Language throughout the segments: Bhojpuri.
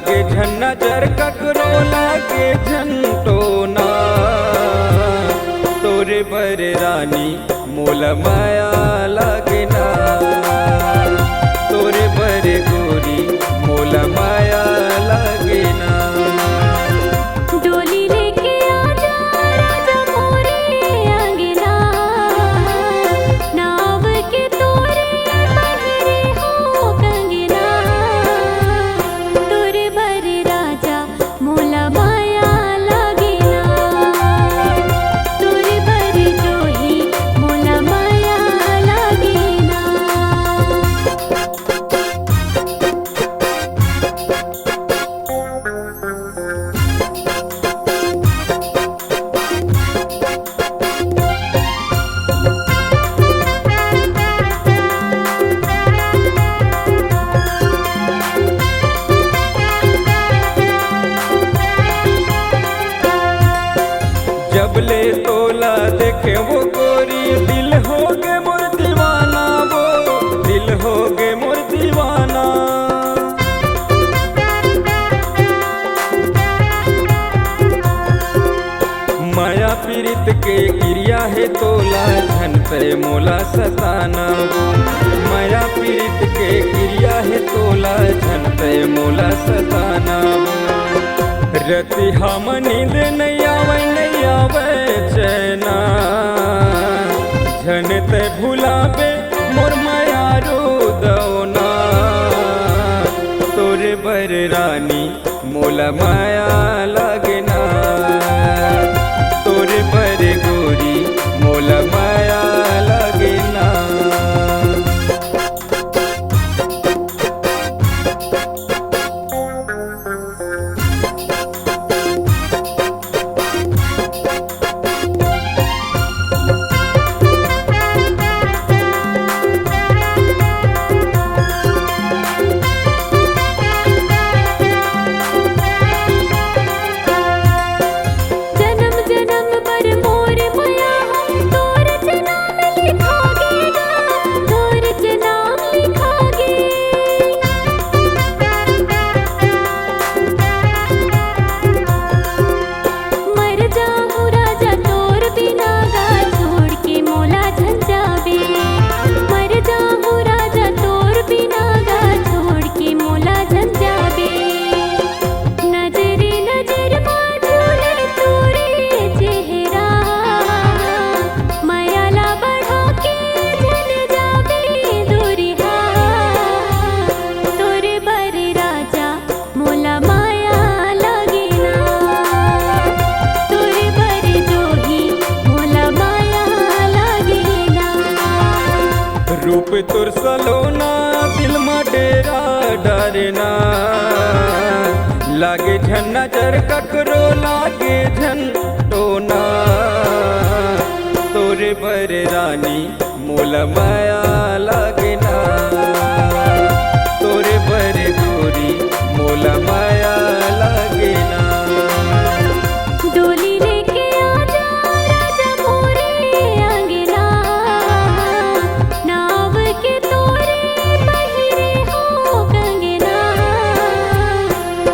लागे झन नजर ककरो लागे झंटोना तोरे बर रानी मोला माया लागे ना तोरे बर गोरी मोला माया लागे ना। डोली लेके आजा राजा मोरे अंगना नाव के तोरे बहरे हो कंगना तोरे बर राजा मोला माया लागे ना तोरे बर जोही मोला माया लागे ना। जब ले तोला देखे वो गोरी दिल हो गे मोर दीवाना वो दिल हो गे मोर दीवाना। माया पीरित के गिरिया है तोला झन पे मोला सताना वो माया पीरित के गिरिया है तोला झन पे मोला सताना वो। रति हम नींद नहीं आवे चैना झन ते भुलाबे मोर माया रो दौना तोरे बर रानी मोला माया लागे ना तोरे बर गोरी मोला माया लागे ना। जन्म जन्म पर मोर माया हम तोर नाम लिखागे तोर नाम लिखागे। मर जाऊं राजा तोर बिना गा छोड़ के मोला झन जाबे मर जाऊं राजा तोर बिना गा छोड़ के मोला झन जाबे। नजरे नजर माधुरे तोरे चेहरा मायाला बढ़ा के झन जाबे दूरिहा तोरे बर राजा मोला माया लागे ना तोरे बर जोही मोला माया लागे ना। रूप तुर सलोना दिल मा डेरा डरना लागे झन नजर ककरो लागे झन टोना तोरे बर रानी मोला माया लागे ना तोरे बर गोरी मोला माया लागे ना। डोली लेके आजा राजा मोरे अंगना नाव के तोरे बहरे हो कंगना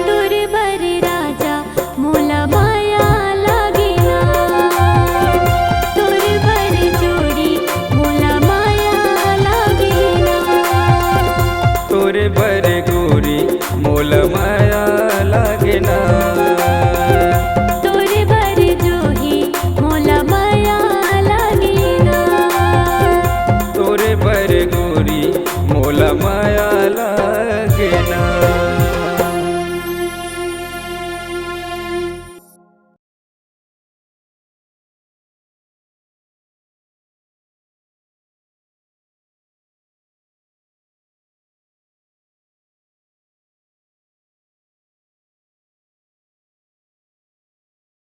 तोरे बर राजा मोला माया लागे ना तोरे बर जोड़ी मोला माया लागे ना तोरे बर गोरी मोला माया